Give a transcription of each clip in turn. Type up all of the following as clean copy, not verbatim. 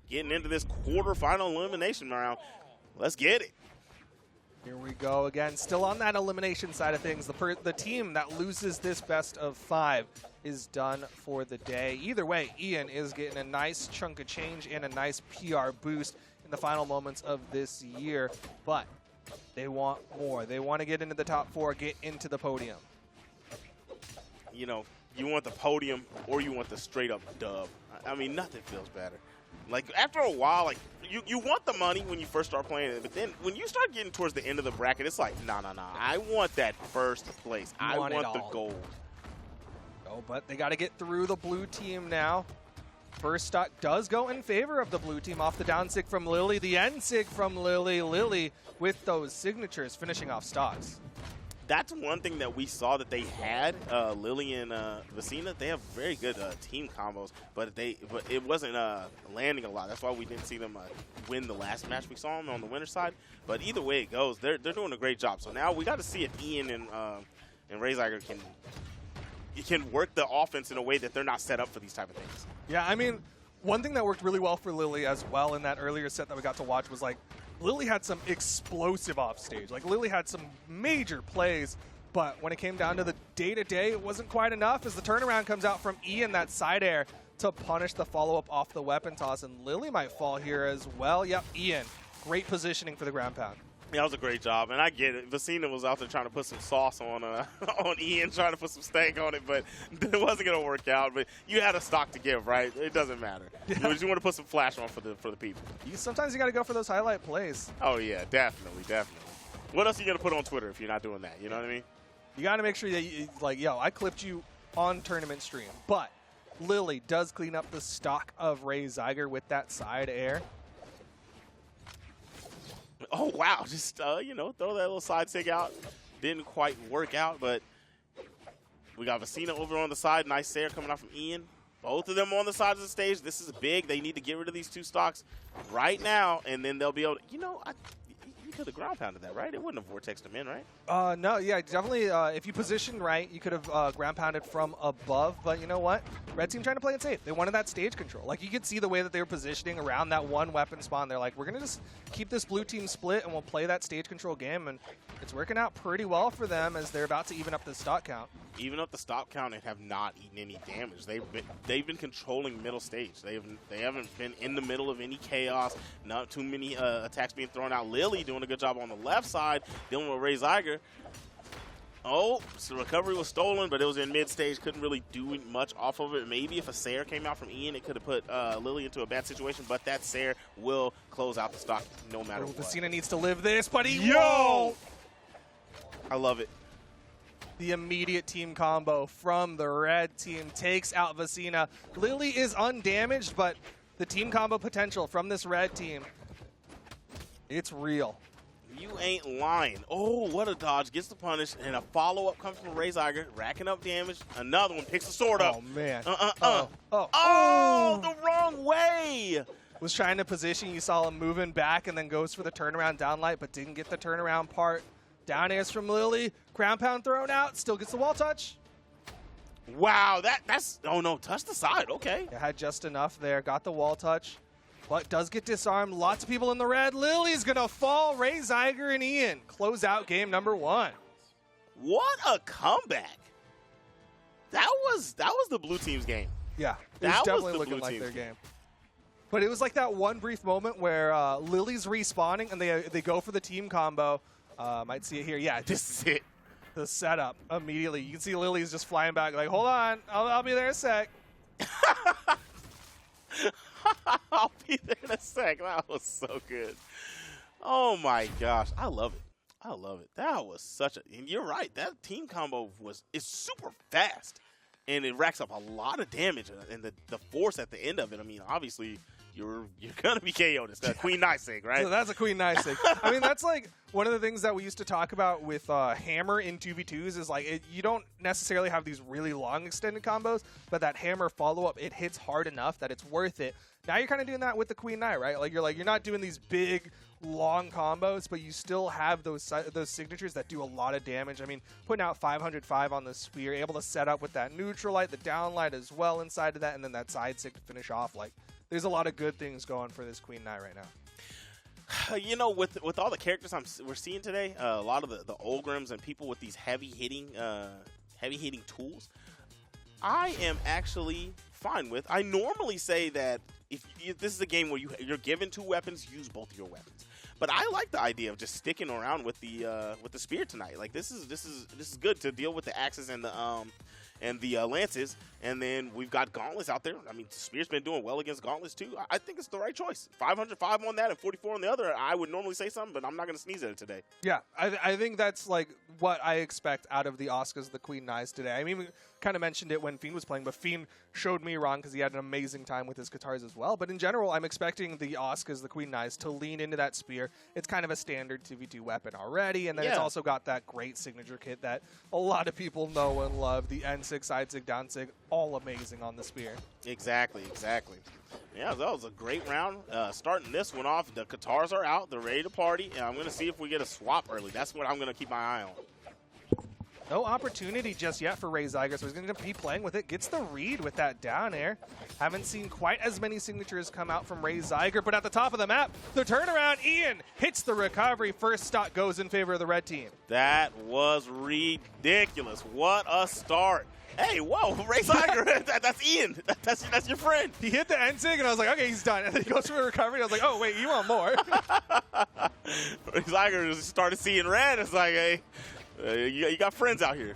getting into this quarterfinal elimination round. Let's get it. Here we go again, still on that elimination side of things. The team that loses this best of 5 is done for the day. Either way, Ian is getting a nice chunk of change and a nice PR boost in the final moments of this year, but they want more. They want to get into the top 4, get into the podium. You know, you want the podium or you want the straight up dub. I mean, nothing feels better. Like, after a while, like, you want the money when you first start playing it, but then when you start getting towards the end of the bracket, it's like, nah. I want that first place. I want the gold. Oh, but they got to get through the blue team now. First stock does go in favor of the blue team off the down sig from Lily, the end sig from Lily. Lily with those signatures finishing off stocks. That's one thing that we saw that they had, Lily and Vecinaa. They have very good team combos, but it wasn't landing a lot. That's why we didn't see them win the last match we saw them on the winner side. But either way it goes, they're doing a great job. So now we got to see if Ian and Rayzigher can work the offense in a way that they're not set up for these type of things. Yeah, I mean, one thing that worked really well for Lily as well in that earlier set that we got to watch was, like, Lily had some explosive offstage. Like, Lily had some major plays, but when it came down to the day-to-day, it wasn't quite enough as the turnaround comes out from Ian, that side air, to punish the follow-up off the weapon toss, and Lily might fall here as well. Yep, Ian, great positioning for the ground pound. Yeah, that was a great job, and I get it. Vecinaa was out there trying to put some sauce on on Ian, trying to put some stank on it, but it wasn't going to work out. But you had a stock to give, right? It doesn't matter. Yeah. You want to put some flash on for the people. Sometimes you got to go for those highlight plays. Oh yeah, definitely. What else are you going to put on Twitter if you're not doing that? You know what I mean? You got to make sure that you, like, yo, I clipped you on tournament stream, but Lily does clean up the stock of Rayzigher with that side air. Oh, wow. Just, you know, throw that little side sig out. Didn't quite work out, but we got Vecinaa over on the side. Nice air coming out from Ian. Both of them on the sides of the stage. This is big. They need to get rid of these 2 stocks right now, and then they'll be able to, you know, you could have ground pounded that, right? It wouldn't have vortexed them in, right? No, yeah, definitely. If you positioned right, you could have ground pounded from above. But you know what? Red team trying to play it safe. They wanted that stage control. Like, you could see the way that they were positioning around that one weapon spawn. They're like, we're going to just keep this blue team split, and we'll play that stage control game. And it's working out pretty well for them as they're about to even up the stock count. Even up the stock count and have not eaten any damage. They've been controlling middle stage. They haven't been in the middle of any chaos. Not too many attacks being thrown out. Lily doing a good job on the left side, dealing with Rayzigher. Oh, so the recovery was stolen, but it was in mid-stage. Couldn't really do much off of it. Maybe if a Sair came out from Ian, it could have put Lily into a bad situation, but that Sair will close out the stock no matter what. Vecinaa needs to live this, but he won't! I love it. The immediate team combo from the red team takes out Vecinaa. Lily is undamaged, but the team combo potential from this red team, it's real. You ain't lying. Oh, what a dodge. Gets the punish, and a follow-up comes from Rayzigher, racking up damage. Another one picks the sword up. Oh, man. Oh, the wrong way. Was trying to position. You saw him moving back and then goes for the turnaround downlight, but didn't get the turnaround part. Down airs from Lily. Ground pound thrown out. Still gets the wall touch. Wow, that's... Oh, no. Touch the side. Okay. It had just enough there. Got the wall touch. But does get disarmed. Lots of people in the red. Lily's going to fall. Rayzigher and Ian close out game number 1. What a comeback. That was the blue team's game. Yeah, it was definitely looking like their game. But it was like that one brief moment where Lily's respawning and they go for the team combo. Might see it here. Yeah, this is it. The setup immediately. You can see Lily's just flying back like, hold on, I'll be there in a sec. I'll be there in a sec. That was so good. Oh my gosh, I love it. I love it. That was such a. And you're right. That team combo is super fast, and it racks up a lot of damage. And the force at the end of it. I mean, obviously. You're gonna be KO'd. It's the Queen Nightsig, right? So that's a Queen Nightsig. I mean, that's like one of the things that we used to talk about with Hammer in 2v2s is like you don't necessarily have these really long extended combos, but that Hammer follow-up, it hits hard enough that it's worth it. Now you're kind of doing that with the Queen Knight, right? Like you're not doing these big, long combos, but you still have those signatures that do a lot of damage. I mean, putting out 505 on the spear, able to set up with that neutral light, the down light as well inside of that, and then that side sig to finish off. Like, there's a lot of good things going for this Queen Knight right now. You know, with all the characters we're seeing today, a lot of the Olgrims and people with these heavy hitting tools, I am actually fine with. I normally say that if this is a game where you're given 2 weapons, use both of your weapons. But I like the idea of just sticking around with the spear tonight. Like this is good to deal with the axes and the lances, and then we've got gauntlets out there. I mean, Spear's been doing well against gauntlets too. I think it's the right choice. 505 on that and 44 on the other. I would normally say something, but I'm not going to sneeze at it today. Yeah, I think that's like what I expect out of the Oscars, the Queen Knights today. I mean, we kind of mentioned it when Fiend was playing, but Fiend showed me wrong because he had an amazing time with his guitars as well. But in general, I'm expecting the Oscars, the Queen Knights, to lean into that spear. It's kind of a standard 2v2 weapon already, and then it's also got that great signature kit that a lot of people know and love, the N6, side sig, down sig, all amazing on the spear. Exactly. Yeah, that was a great round. Starting this one off, the guitars are out. They're ready to party, and I'm going to see if we get a swap early. That's what I'm going to keep my eye on. No opportunity just yet for Rayzigher, so he's going to be playing with it. Gets the read with that down air. Haven't seen quite as many signatures come out from Rayzigher, but at the top of the map, the turnaround, Ian hits the recovery. First stock goes in favor of the red team. That was ridiculous. What a start. Hey, whoa, Rayzigher, that's Ian. That's your friend. He hit the N-sig, and I was like, okay, he's done. And then he goes for a recovery. I was like, oh, wait, you want more? Rayzigher just started seeing red. It's like, hey, you got friends out here.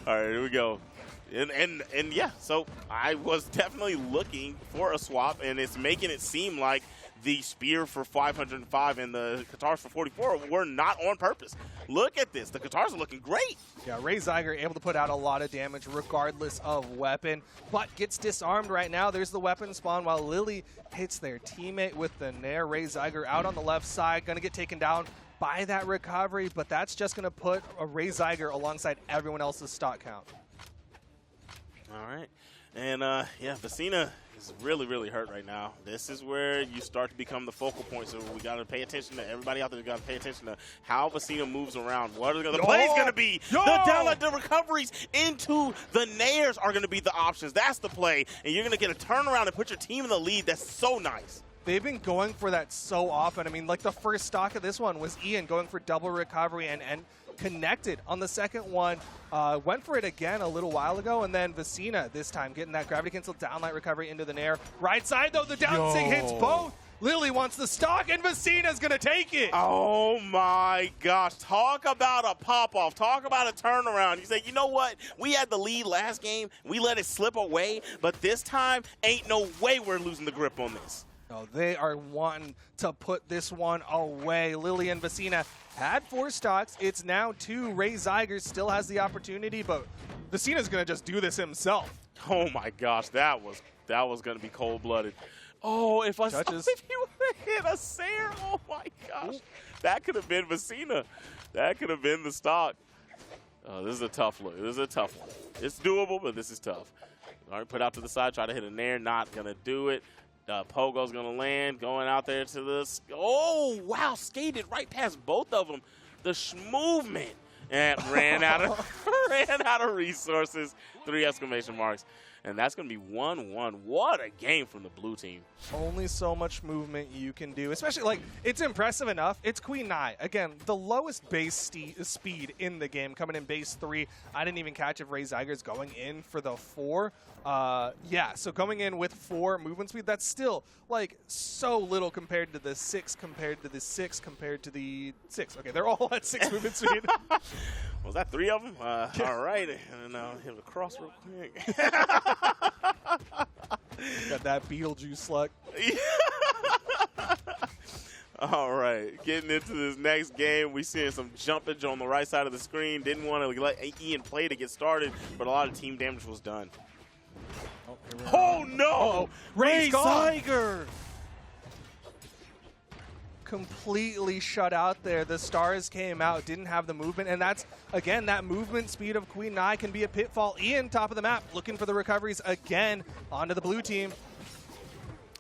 All right, here we go. And yeah, so I was definitely looking for a swap, and it's making it seem like the spear for 505 and the guitars for 44 were not on purpose. Look at this. The guitars are looking great. Yeah, Rayzigher able to put out a lot of damage regardless of weapon, but gets disarmed right now. There's the weapon spawn while Lily hits their teammate with the Nair. Rayzigher out on the left side, going to get taken down by that recovery, but that's just going to put a Rayzigher alongside everyone else's stock count. All right. And, yeah, Vecinaa is really, really hurt right now. This is where you start to become the focal point, so we got to pay attention to everybody out there. Got to pay attention to how Vecinaa moves around. What are the plays going to be? The downlight, the recoveries into the Nairs are going to be the options. That's the play, and you're going to get a turnaround and put your team in the lead. That's so nice. They've been going for that so often. I mean, like the first stock of this one was Ian going for double recovery and connected on the second one. Went for it again a little while ago, and then Vecinaa this time getting that gravity cancel downlight recovery into the Nair. Right side, though, the down sig hits both. Lily wants the stock, and Vecinaa's going to take it. Oh, my gosh. Talk about a pop-off. Talk about a turnaround. You say, you know what? We had the lead last game. We let it slip away, but this time, ain't no way we're losing the grip on this. No, they are wanting to put this one away. Lily and Vecinaa had 4 stocks. It's now 2. Rayzigher still has the opportunity, but Vecinaa's going to just do this himself. Oh, my gosh. That was going to be cold-blooded. Oh, if he would have hit a Sair, oh, my gosh. That could have been Vecinaa. That could have been the stock. Oh, this is a tough look. This is a tough one. It's doable, but this is tough. All right, put out to the side, try to hit a Nair. Not going to do it. Pogo's going to land, going out there to this. Oh, wow, skated right past both of them. The movement. And ran out of resources. 3 exclamation marks. And that's going to be 1-1. What a game from the blue team. Only so much movement you can do. Especially, like, it's impressive enough. It's Queen Knight. Again, the lowest base speed in the game, coming in base 3. I didn't even catch if Rayzigher's going in for the 4. Yeah, so going in with 4 movement speed, that's still, like, so little compared to the 6, compared to the 6, compared to the 6. Okay, they're all at 6 movement speed. Was that 3 of them? All right. And hit the cross real quick. Got that Beetlejuice luck. All right. Getting into this next game, we seeing some jumpage on the right side of the screen. Didn't want to let Ian play to get started, but a lot of team damage was done. Oh, no! Rayzigher! Completely shut out there. The stars came out, didn't have the movement, and that's, again, that movement speed of Queen Knight can be a pitfall. Ian, top of the map, looking for the recoveries again onto the blue team.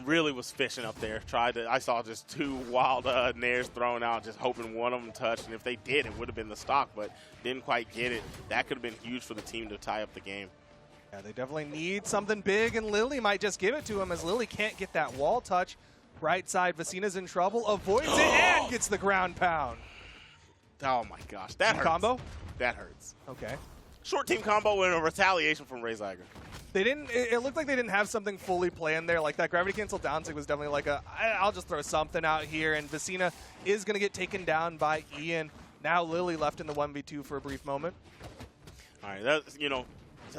Really was fishing up there. I saw just 2 wild Nairs thrown out, just hoping one of them touched, and if they did, it would have been the stock, but didn't quite get it. That could have been huge for the team to tie up the game. Yeah, they definitely need something big, and Lily might just give it to him as Lily can't get that wall touch. Right side, Vecinaa's in trouble, avoids it, and gets the ground pound. Oh my gosh, that hurts. Combo? That hurts. Okay. Short team combo and a retaliation from Rayzigher. They didn't. It looked like they didn't have something fully planned there. Like that gravity cancel down sig was definitely like I'll just throw something out here, and Vecinaa is going to get taken down by Ian. Now Lily left in the 1v2 for a brief moment. All right, that's, you know,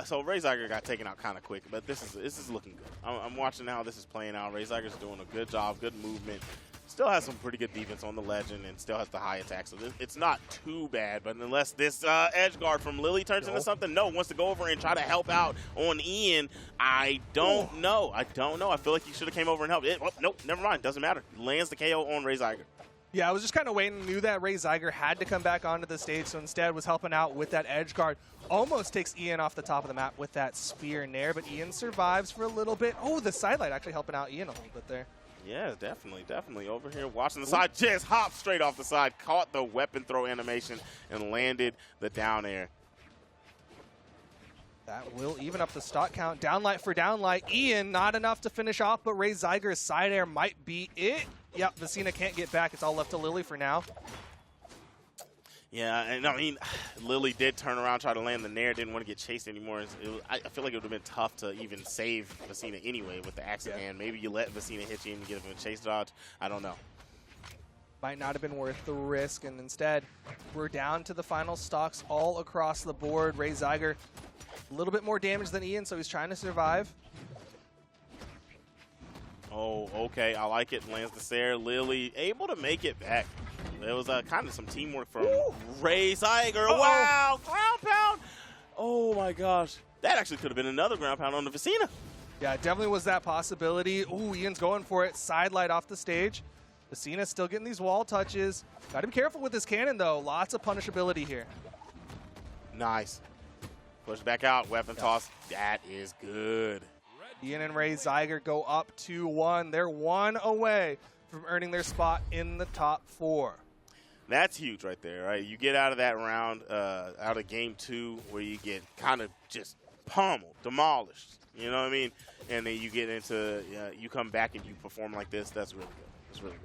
so Rayzigher got taken out kind of quick, but this is looking good. I'm watching how this is playing out. Rayzigher's doing a good job, good movement. Still has some pretty good defense on the legend and still has the high attack, so it's not too bad. But unless this edge guard from Lily turns into something, wants to go over and try to help out on Ian, I don't know. I feel like he should have came over and helped. Nope, never mind. Doesn't matter. Lands the KO on Rayzigher. Yeah, I was just kind of waiting. Knew that Rayzigher had to come back onto the stage, so instead was helping out with that edge guard. Almost takes Ian off the top of the map with that spear and nair, but Ian survives for a little bit. Oh, the sidelight actually helping out Ian a little bit there. Yeah, definitely. Over here watching the side, just hopped straight off the side, caught the weapon throw animation, and landed the down air. That will even up the stock count. Downlight for downlight. Ian, not enough to finish off, but Rayzigher's side air might be it. Yep, Vecinaa can't get back. It's all left to Lily for now. Yeah, and I mean, Lily did turn around, try to land the nair, didn't want to get chased anymore. I feel like it would have been tough to even save Vecinaa anyway with the axe in hand. Maybe you let Vecinaa hit you and give him a chase dodge. I don't know. Might not have been worth the risk, and instead, we're down to the final stocks all across the board. Rayzigher, a little bit more damage than Ian, so he's trying to survive. Oh, okay, I like it. Lands the Sarah. Lily able to make it back. There was kind of some teamwork from Rayzigher. Wow, ground pound. Oh my gosh, that actually could have been another ground pound on the Vecinaa. Yeah, it definitely was that possibility. Ooh, Ian's going for it. Sidelight off the stage. Vecinaa still getting these wall touches. Got to be careful with this cannon, though. Lots of punishability here. Nice. Push back out. Weapon toss. That is good. Ian and Rayzigher go up 2-1. They're one away from earning their spot in the top 4. That's huge right there, right? You get out of that round, out of game 2, where you get kind of just pummeled, demolished. You know what I mean? And then you get into, you come back and you perform like this. That's really good. That's really good.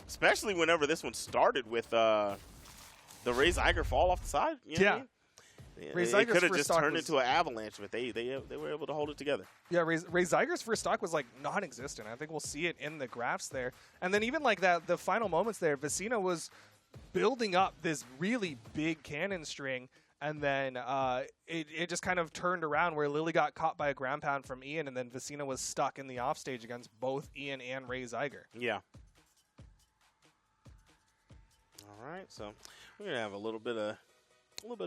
Especially whenever this one started with the Rayzigher fall off the side. You know what I mean? It could have just turned into an avalanche, but they were able to hold it together. Yeah, Rayzigher's first stock was like non-existent. I think we'll see it in the graphs there. And then even like that, the final moments there, Vecinaa was building up this really big cannon string, and then it just kind of turned around where Lily got caught by a ground pound from Ian, and then Vecinaa was stuck in the offstage against both Ian and Rayzigher. Yeah. All right, so we're gonna have a little bit of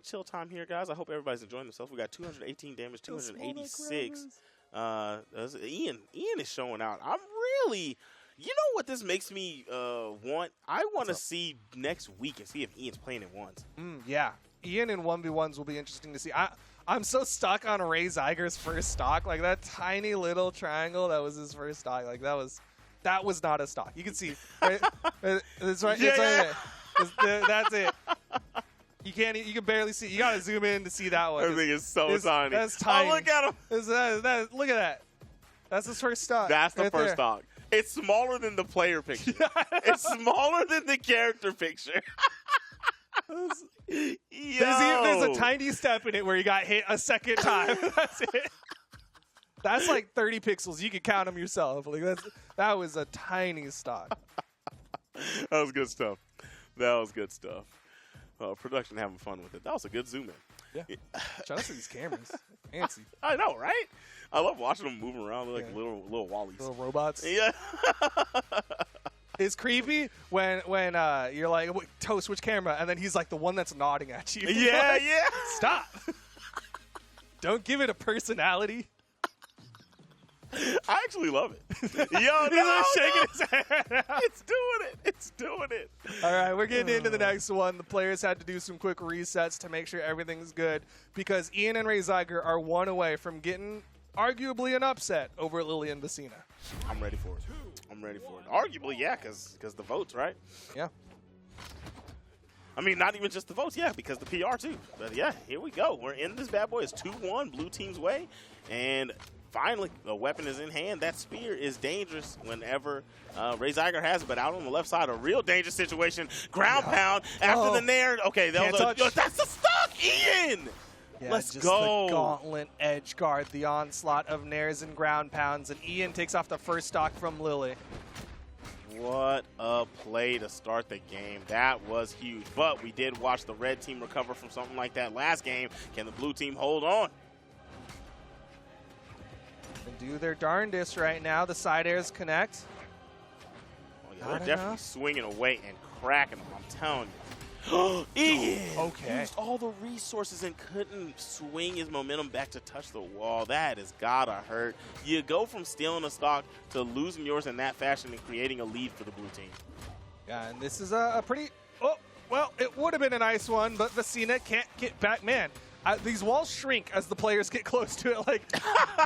chill time here, guys. I hope everybody's enjoying themselves. We got 218 damage, 286. Ian is showing out. I'm really, you know what this makes me want? I want to see next week and see if Ian's playing it once. Yeah, Ian in 1v1s will be interesting to see. I'm so stuck on Rayzigher's first stock. Like that tiny little triangle, that was his first stock. Like that was not a stock. You can see, right? It's right. Yeah, it's right there. That's it. You can barely see. You gotta zoom in to see that one. Everything is so tiny. That's tiny. Oh, look at him. Look at that. That's his first stock. That's the right first there. stock. It's smaller than the player picture. It's smaller than the character picture. There's a tiny step in it where you got hit a second time. That's it. That's like 30 pixels. You can count them yourself. Like that was a tiny stock. That was good stuff. Production having fun with it. That was a good zoom in. Yeah. Shout out to these cameras. Fancy. I know, right? I love watching them move around. They're like little wallies. Little robots. Yeah. It's creepy when you're like, Toast, which camera? And then he's like the one that's nodding at you. Yeah, like, yeah. Stop. Don't give it a personality. I actually love it. He's shaking his head. It's doing it. All right, we're getting into the next one. The players had to do some quick resets to make sure everything's good because Ian and Rayzigher are one away from getting arguably an upset over Lily and Vecinaa. I'm ready for it. Arguably, yeah, because the votes, right? Yeah. I mean, not even just the votes, yeah, because the PR too. But yeah, here we go. We're in this bad boy. It's 2-1, blue team's way. And finally, the weapon is in hand. That spear is dangerous whenever Rayzigher has it, but out on the left side, a real dangerous situation. Ground pound after the nair. Okay, that was that's the stock, Ian! Yeah, Let's just go. The gauntlet edge guard, the onslaught of nairs and ground pounds, and Ian takes off the first stock from Lily. What a play to start the game. That was huge. But we did watch the red team recover from something like that last game. Can the blue team hold on? And do their darndest right now. The side airs connect. Oh, yeah, they're definitely swinging away and cracking them, I'm telling you. Ian used all the resources and couldn't swing his momentum back to touch the wall. That has gotta hurt. You go from stealing a stock to losing yours in that fashion and creating a lead for the blue team. Yeah, and this is a pretty... Oh, well, it would have been a nice one, but Vecinaa can't get back. Man, these walls shrink as the players get close to it. Like,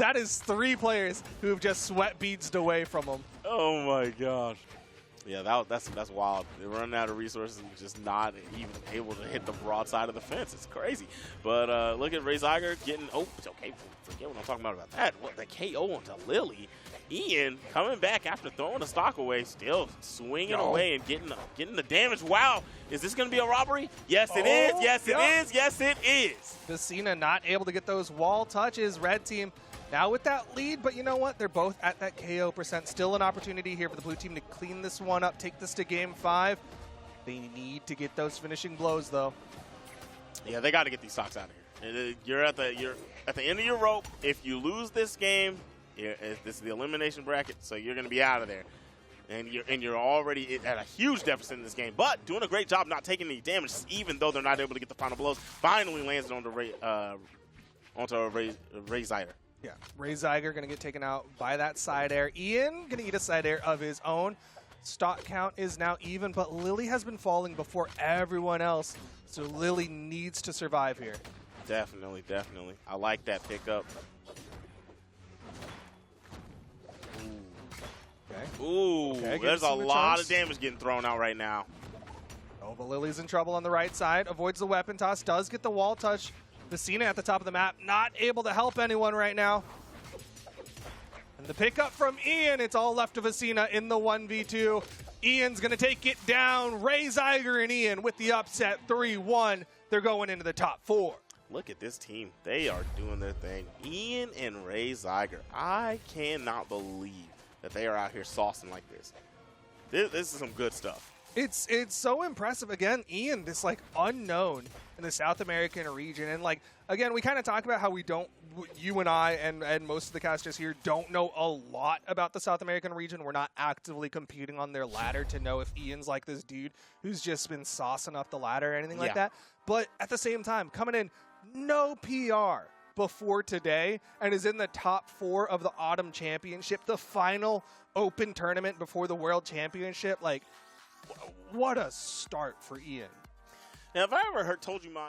that is 3 players who have just sweat beads away from them. Oh, my gosh. Yeah, that's wild. They're running out of resources and just not even able to hit the broadside of the fence. It's crazy. But look at Rayzigher getting... Oh, it's okay. Forget what I'm talking about that. What, the KO onto Lily. Ian coming back after throwing the stock away, still swinging away and getting the damage. Wow. Is this going to be a robbery? Yes, it is. Yes, it is. Yes, it is. Vecinaa not able to get those wall touches. Red team now with that lead, but you know what? They're both at that KO percent. Still an opportunity here for the blue team to clean this one up, take this to game 5. They need to get those finishing blows, though. Yeah, they got to get these stocks out of here. You're at the end of your rope. If you lose this game, this is the elimination bracket, so you're going to be out of there. And you're already at a huge deficit in this game, but doing a great job not taking any damage, even though they're not able to get the final blows. Finally lands it onto Rayzigher. Yeah, Rayzigher going to get taken out by that side air. Ian going to get a side air of his own. Stock count is now even, but Lily has been falling before everyone else, so Lily needs to survive here. Definitely, definitely. I like that pickup. Ooh, there's a lot of damage getting thrown out right now. Oh, but Lily's in trouble on the right side. Avoids the weapon toss, does get the wall touch. Vecinaa at the top of the map, not able to help anyone right now. And the pickup from Ian, it's all left to Vecinaa in the 1v2. Ian's going to take it down. Rayzigher and Ian with the upset, 3-1. They're going into the top 4. Look at this team. They are doing their thing. Ian and Rayzigher, I cannot believe that they are out here saucing like this. This is some good stuff. It's so impressive. Again, Ian, this like unknown in the South American region. And like, again, we kind of talk about how we don't, you and I and most of the casters here don't know a lot about the South American region. We're not actively competing on their ladder to know if Ian's like this dude who's just been saucing up the ladder or anything like that. But at the same time, coming in, no PR before today, and is in the top 4 of the Autumn Championship, the final open tournament before the World Championship. Like, what a start for Ian. Now, have I ever told you my...